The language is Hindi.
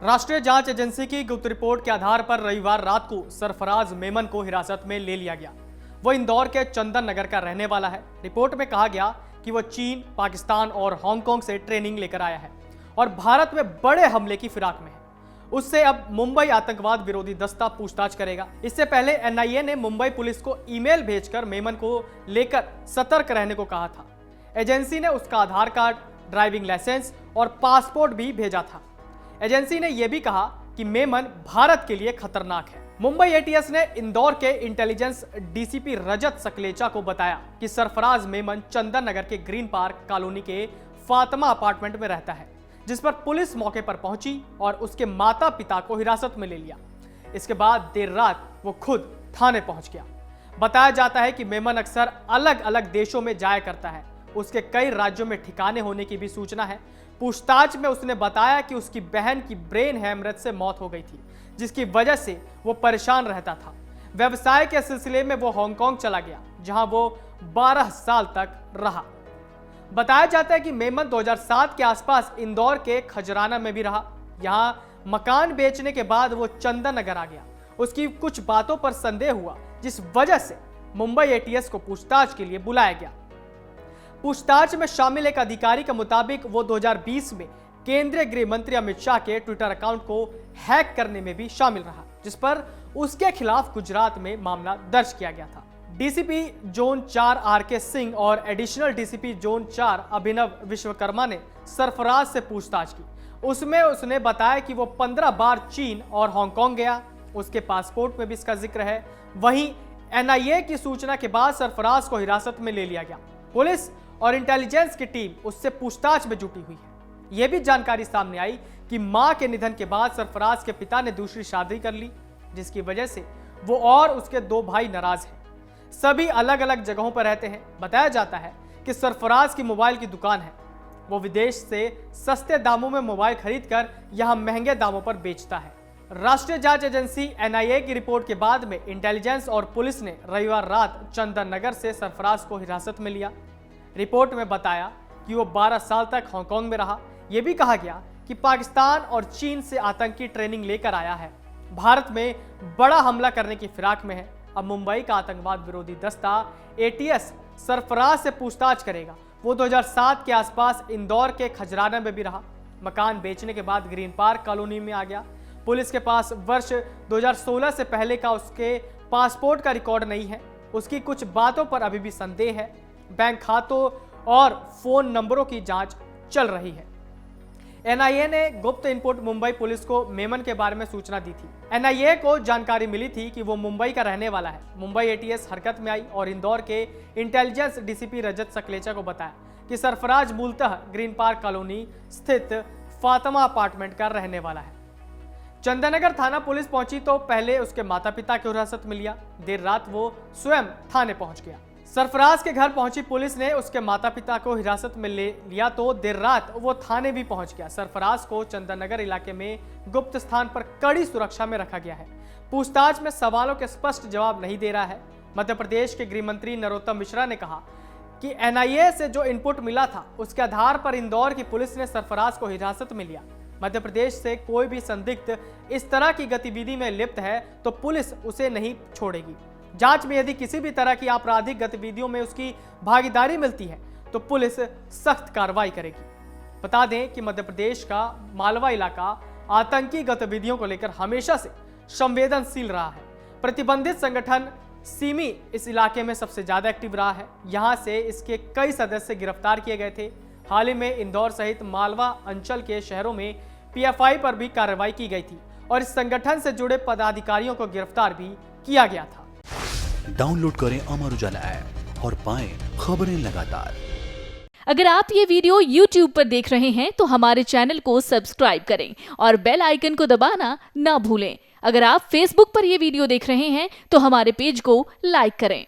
राष्ट्रीय जांच एजेंसी की गुप्त रिपोर्ट के आधार पर रविवार रात को सरफराज मेमन को हिरासत में ले लिया गया। वो इंदौर के चंदन नगर का रहने वाला है। रिपोर्ट में कहा गया कि वो चीन, पाकिस्तान और हांगकांग से ट्रेनिंग लेकर आया है और भारत में बड़े हमले की फिराक में है। उससे अब मुंबई आतंकवाद विरोधी दस्ता पूछताछ करेगा। इससे पहले एनआईए ने मुंबई पुलिस को ईमेल भेजकर मेमन को लेकर सतर्क रहने को कहा था। एजेंसी ने उसका आधार कार्ड, ड्राइविंग लाइसेंस और पासपोर्ट भी भेजा था। एजेंसी ने यह भी कहा कि मेमन भारत के लिए खतरनाक है। मुंबई एटीएस ने इंदौर के इंटेलिजेंस डीसीपी रजत सकलेचा को बताया कि सरफराज मेमन चंदन नगर के ग्रीन पार्क कॉलोनी के फातिमा अपार्टमेंट में रहता है, जिस पर पुलिस मौके पर पहुंची और उसके माता पिता को हिरासत में ले लिया। इसके बाद देर रात वो खुद थाने पहुंच गया। बताया जाता है कि मेमन अक्सर अलग अलग देशों में जाया करता है। उसके कई राज्यों में ठिकाने होने की भी सूचना है। पूछताछ में उसने बताया कि उसकी बहन की ब्रेन हैमरेज से मौत हो गई थी, जिसकी वजह से वो परेशान रहता था। व्यवसाय के सिलसिले में वो हांगकांग चला गया, जहां वो 12 साल तक रहा। बताया जाता है कि मेमन 2007 के आसपास इंदौर के खजराना में भी रहा। यहां मकान बेचने के बाद वो चंदन नगर आ गया। उसकी कुछ बातों पर संदेह हुआ, जिस वजह से मुंबई एटीएस को पूछताछ के लिए बुलाया गया। पूछताछ में शामिल एक अधिकारी के मुताबिक वो 2020 में केंद्रीय गृह मंत्री अमित शाह के ट्विटर अकाउंट को हैक करने में भी शामिल रहा, जिस पर उसके खिलाफ गुजरात में मामला दर्ज किया गया था। डीसीपी जोन 4 आरके सिंह और एडिशनल डीसीपी जोन 4 अभिनव विश्वकर्मा ने सरफराज से पूछताछ की। उसमें उसने बताया कि वो 15 बार चीन और हांगकांग गया। उसके पासपोर्ट में भी इसका जिक्र है। वहीं एनआईए की सूचना के बाद सरफराज को हिरासत में ले लिया गया। पुलिस और इंटेलिजेंस की टीम उससे पूछताछ में जुटी हुई है। यह भी जानकारी सामने आई कि मां के निधन के बाद सरफराज के पिता ने दूसरी शादी कर ली, जिसकी वजह से वो और उसके 2 भाई नाराज हैं। सभी अलग अलग जगहों पर रहते हैं। बताया जाता है कि सरफराज की मोबाइल की दुकान है। वो विदेश से सस्ते दामों में मोबाइल खरीदकर यहां महंगे दामों पर बेचता है। राष्ट्रीय जांच एजेंसी एनआईए की रिपोर्ट के बाद में इंटेलिजेंस और पुलिस ने रविवार रात चंदन नगर से सरफराज को हिरासत में लिया। रिपोर्ट में बताया कि वो 12 साल तक हांगकांग में रहा। यह भी कहा गया कि पाकिस्तान और चीन से आतंकी ट्रेनिंग लेकर आया है। भारत में बड़ा हमला करने की फिराक में है। अब मुंबई का आतंकवाद विरोधी दस्ता एटीएस सरफराज से पूछताछ करेगा। वो 2007 के आसपास इंदौर के खजराना में भी रहा। मकान बेचने के बाद ग्रीन पार्क कॉलोनी में आ गया। पुलिस के पास वर्ष 2016 से पहले का उसके पासपोर्ट का रिकॉर्ड नहीं है। उसकी कुछ बातों पर अभी भी संदेह है। बैंक खातों और फोन नंबरों की जांच चल रही है। एनआईए ने गुप्त इनपुट मुंबई पुलिस को मेमन के बारे में सूचना दी थी। एनआईए को जानकारी मिली थी कि वो मुंबई का रहने वाला है। मुंबई एटीएस हरकत में आई और इंदौर के इंटेलिजेंस डीसीपी रजत सकलेचा को बताया कि सरफराज मूलतः ग्रीन पार्क कॉलोनी स्थित फातिमा अपार्टमेंट का रहने वाला है। चंदननगर थाना पुलिस पहुंची तो पहले उसके माता पिता की हिरासत में लिया। देर रात वो स्वयं थाने पहुंच गया। सरफराज के घर पहुंची पुलिस ने उसके माता पिता को हिरासत में ले लिया तो देर रात वो थाने भी पहुंच गया। सरफराज को चंदननगर इलाके में गुप्त स्थान पर कड़ी सुरक्षा में रखा गया है। पूछताछ में सवालों के स्पष्ट जवाब नहीं दे रहा है। मध्य प्रदेश के गृह मंत्री नरोत्तम मिश्रा ने कहा कि एनआईए से जो इनपुट मिला था उसके आधार पर इंदौर की पुलिस ने सरफराज को हिरासत में लिया। मध्य प्रदेश से कोई भी संदिग्ध इस तरह की गतिविधि में लिप्त है तो पुलिस उसे नहीं छोड़ेगी। जांच में यदि किसी भी तरह की आपराधिक गतिविधियों में उसकी भागीदारी मिलती है तो पुलिस सख्त कार्रवाई करेगी। बता दें कि मध्य प्रदेश का मालवा इलाका आतंकी गतिविधियों को लेकर हमेशा से संवेदनशील रहा है। प्रतिबंधित संगठन सिमी इस इलाके में सबसे ज्यादा एक्टिव रहा है। यहां से इसके कई सदस्य गिरफ्तार किए गए थे। हाल ही में इंदौर सहित मालवा अंचल के शहरों में पीएफआई पर भी कार्रवाई की गई थी और इस संगठन से जुड़े पदाधिकारियों को गिरफ्तार भी किया गया था। डाउनलोड करें अमर उजाला ऐप और पाएं खबरें लगातार। अगर आप ये वीडियो YouTube पर देख रहे हैं तो हमारे चैनल को सब्सक्राइब करें और बेल आइकन को दबाना ना भूलें। अगर आप Facebook पर ये वीडियो देख रहे हैं तो हमारे पेज को लाइक करें।